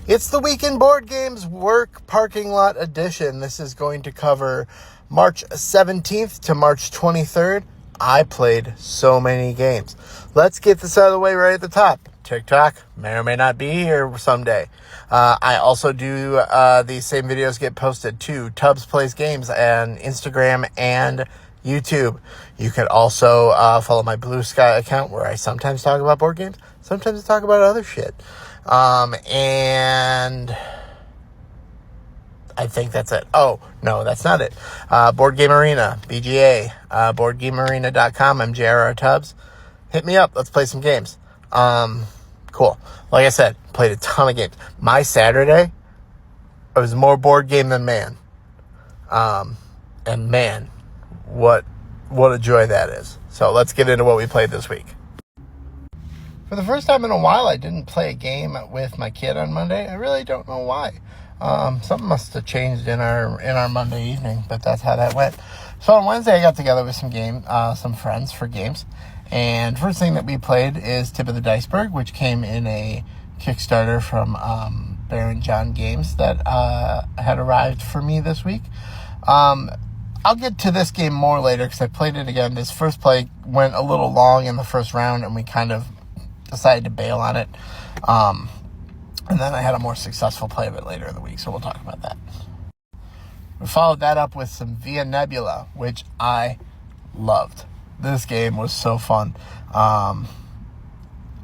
It's the Weekend Board Games Work Parking Lot Edition. This is going to cover March 17th to March 23rd. I played so many games. Let's get this out of the way right at the top. TikTok may or may not be here someday. I also do these same videos get posted to Tubbs Plays Games and Instagram and YouTube. You can also follow my Blue Sky account where I sometimes talk about board games, sometimes I talk about other shit. And I think that's it. Oh, no, that's not it. Board Game Arena, BGA, BoardGameArena.com. I'm J.R.R. Tubbs. Hit me up. Let's play some games. Cool. Like I said, played a ton of games. My Saturday, it was more board game than man. And man, what a joy that is. So let's get into what we played this week. For the first time in a while, I didn't play a game with my kid on Monday. I really don't know why. Something must have changed in our Monday evening, but that's how that went. So on Wednesday, I got together with some friends for games. And first thing that we played is Tip of the Diceberg, which came in a Kickstarter from Baron John Games that had arrived for me this week. I'll get to this game more later because I played it again. This first play went a little long in the first round, and we kind of decided to bail on it. And then I had a more successful play of it later in the week, so we'll talk about that. We followed that up with some Via Nebula, which I loved. This game was so fun. I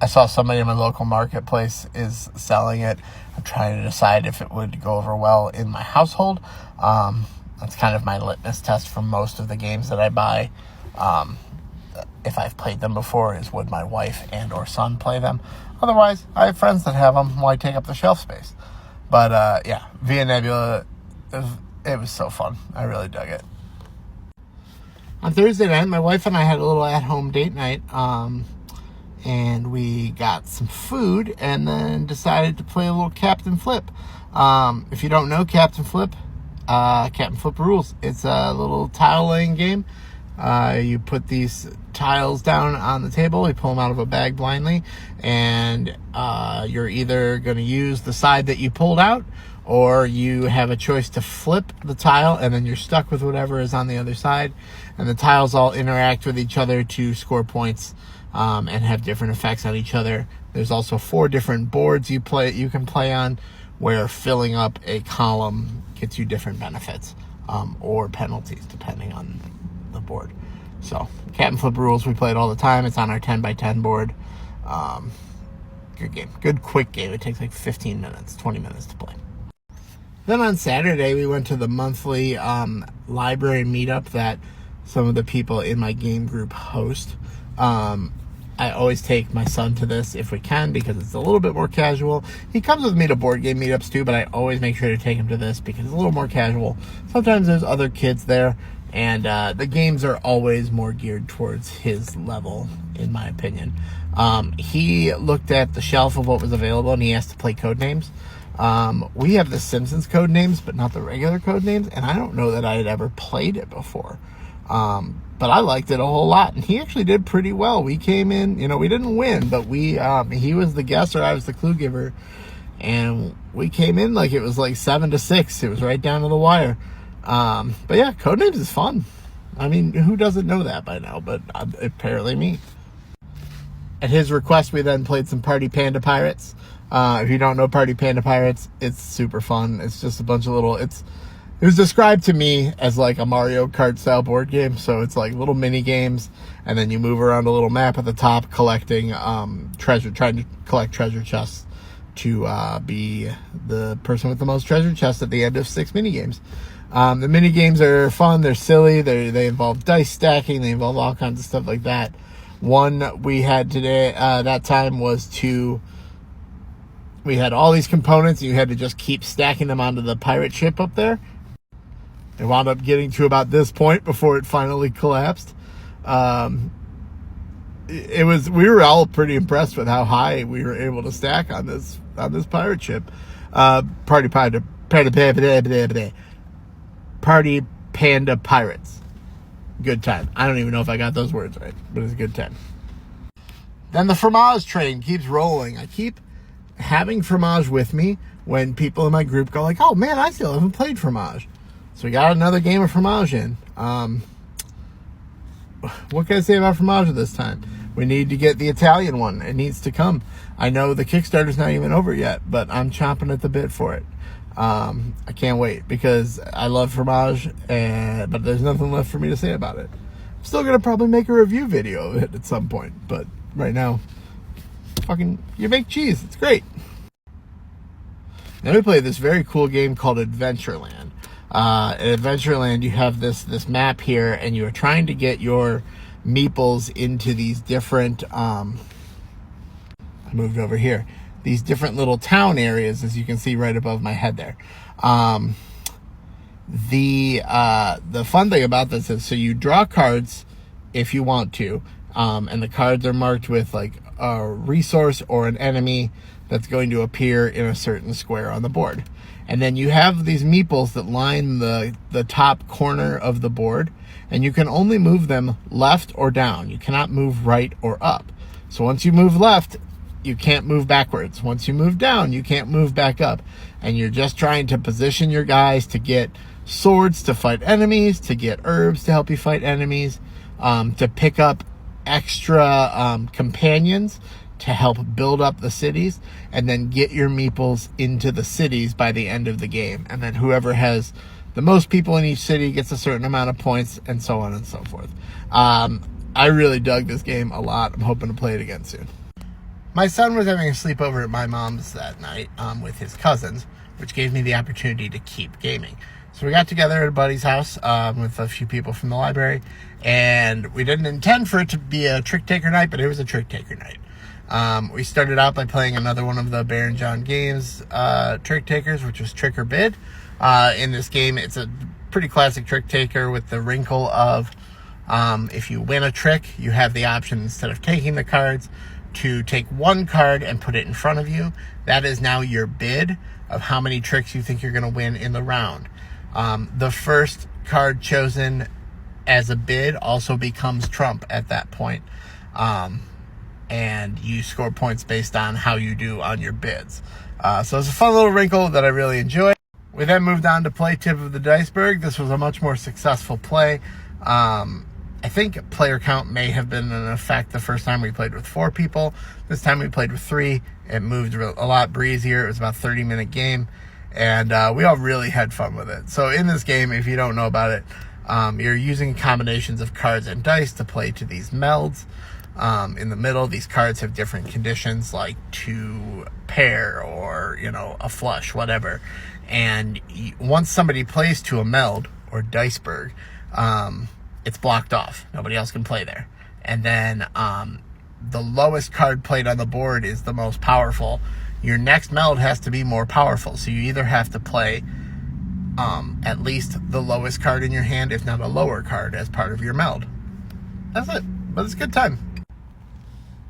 saw somebody in my local marketplace is selling it. I'm trying to decide if it would go over well in my household. That's kind of my litmus test for most of the games that I buy. If I've played them before, is would my wife and or son play them? Otherwise, I have friends that have them. Why take up the shelf space? But yeah, Via Nebula, it was so fun. I really dug it. On Thursday night, my wife and I had a little at-home date night, and we got some food and then decided to play a little Captain Flip. If you don't know Captain Flip rules. It's a little tile-laying game. You put these tiles down on the table, you pull them out of a bag blindly, and you're either going to use the side that you pulled out, or you have a choice to flip the tile, and then you're stuck with whatever is on the other side. And the tiles all interact with each other to score points and have different effects on each other. There's also 4 different boards you can play on, where filling up a column gets you different benefits or penalties depending on the board. So Captain Flip rules, we play it all the time. It's on our 10x10 board. Good game. Good quick game. It takes like 15 minutes, 20 minutes to play. Then on Saturday, we went to the monthly library meetup that some of the people in my game group host. I always take my son to this if we can because it's a little bit more casual. He comes with me to board game meetups too, but I always make sure to take him to this because it's a little more casual. Sometimes there's other kids there, and the games are always more geared towards his level, in my opinion. He looked at the shelf of what was available, and he asked to play Codenames. We have the Simpsons Codenames, but not the regular Codenames, and I don't know that I had ever played it before. But I liked it a whole lot, and he actually did pretty well. We came in, we didn't win, but he was the guesser, I was the clue giver, and we came in like it was like 7-6. It was right down to the wire. But yeah, Codenames is fun. I mean, who doesn't know that by now? But apparently me. At his request, we then played some Party Panda Pirates. If you don't know Party Panda Pirates, it's super fun. It's just a bunch of little... It was described to me as like a Mario Kart style board game. So it's like little mini games, and then you move around a little map at the top, collecting trying to collect treasure chests to be the person with the most treasure chests at the end of 6 mini games. The mini games are fun. They're silly. They involve dice stacking. They involve all kinds of stuff like that. One we had today that time was we had all these components, and you had to just keep stacking them onto the pirate ship up there. It wound up getting to about this point before it finally collapsed. We were all pretty impressed with how high we were able to stack on this pirate ship. Party Panda Pirates. Good time. I don't even know if I got those words right, but it's a good time. Then the fromage train keeps rolling. I keep having Fromage with me when people in my group go like, oh man, I still haven't played Fromage. So we got another game of Fromage in. What can I say about Fromage this time? We need to get the Italian one. It needs to come. I know the Kickstarter's not even over yet, but I'm chomping at the bit for it. I can't wait because I love Fromage, but there's nothing left for me to say about it. I'm still going to probably make a review video of it at some point, but right now, you make cheese. It's great. Then we played this very cool game called Adventureland. In Adventureland, you have this map here, and you are trying to get your meeples into these different, I moved over here, these different little town areas, as you can see right above my head there. The fun thing about this is, so you draw cards if you want to, and the cards are marked with like a resource or an enemy that's going to appear in a certain square on the board. And then you have these meeples that line the top corner of the board, and you can only move them left or down. You cannot move right or up. So once you move left, you can't move backwards. Once you move down, you can't move back up. And you're just trying to position your guys to get swords to fight enemies, to get herbs to help you fight enemies, to pick up extra companions to help build up the cities, and then get your meeples into the cities by the end of the game. And then whoever has the most people in each city gets a certain amount of points, and so on and so forth. I really dug this game a lot. I'm hoping to play it again soon. My son was having a sleepover at my mom's that night with his cousins, which gave me the opportunity to keep gaming. So we got together at a buddy's house with a few people from the library, and we didn't intend for it to be a trick-taker night, but it was a trick-taker night. We started out by playing another one of the Baron John Games trick takers, which was Trick or Bid. In this game, it's a pretty classic trick taker with the wrinkle of if you win a trick, you have the option, instead of taking the cards, to take one card and put it in front of you. That is now your bid of how many tricks you think you're going to win in the round. The first card chosen as a bid also becomes trump at that point. And you score points based on how you do on your bids. So it's a fun little wrinkle that I really enjoy. We then moved on to play Tip of the Diceberg. This was a much more successful play. I think player count may have been in effect the first time we played with 4 people. This time we played with 3. It moved a lot breezier. It was about a 30-minute game, and we all really had fun with it. So in this game, if you don't know about it, you're using combinations of cards and dice to play to these melds. In the middle, these cards have different conditions, like to pair or, a flush, whatever. And once somebody plays to a meld or Diceberg, it's blocked off. Nobody else can play there. And then the lowest card played on the board is the most powerful. Your next meld has to be more powerful. So you either have to play at least the lowest card in your hand, if not a lower card, as part of your meld. That's it. But it's a good time.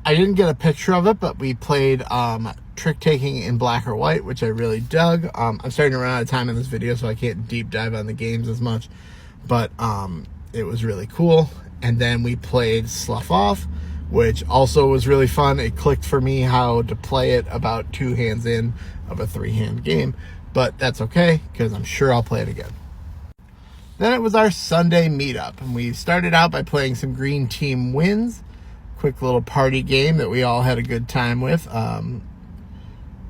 I didn't get a picture of it, but we played trick-taking in black or white, which I really dug. I'm starting to run out of time in this video, so I can't deep dive on the games as much. But it was really cool. And then we played Slough Off, which also was really fun. It clicked for me how to play it about 2 hands in of a 3-hand game. But that's okay, because I'm sure I'll play it again. Then it was our Sunday meetup, and we started out by playing some Green Team Wins. Quick little party game that we all had a good time with. I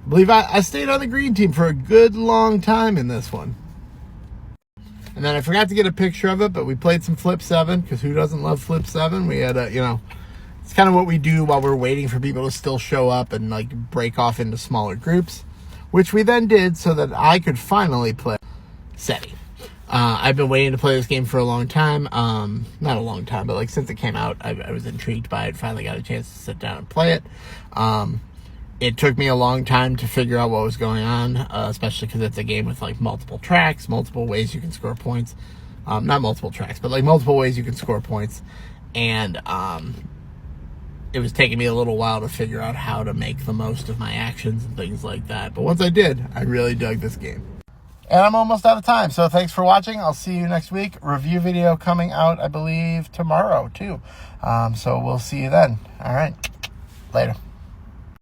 believe I stayed on the green team for a good long time in this one. And then I forgot to get a picture of it, but we played some Flip 7, because who doesn't love Flip 7? We had it's kind of what we do while we're waiting for people to still show up and like break off into smaller groups, which we then did so that I could finally play SETI. I've been waiting to play this game for a long time. Not a long time, but like since it came out, I was intrigued by it. Finally got a chance to sit down and play it. It took me a long time to figure out what was going on, especially because it's a game with like multiple tracks, multiple ways you can score points. Not multiple tracks, but like multiple ways you can score points. And it was taking me a little while to figure out how to make the most of my actions and things like that. But once I did, I really dug this game. And I'm almost out of time, so thanks for watching. I'll see you next week. Review video coming out, I believe, tomorrow, too. So we'll see you then. All right. Later.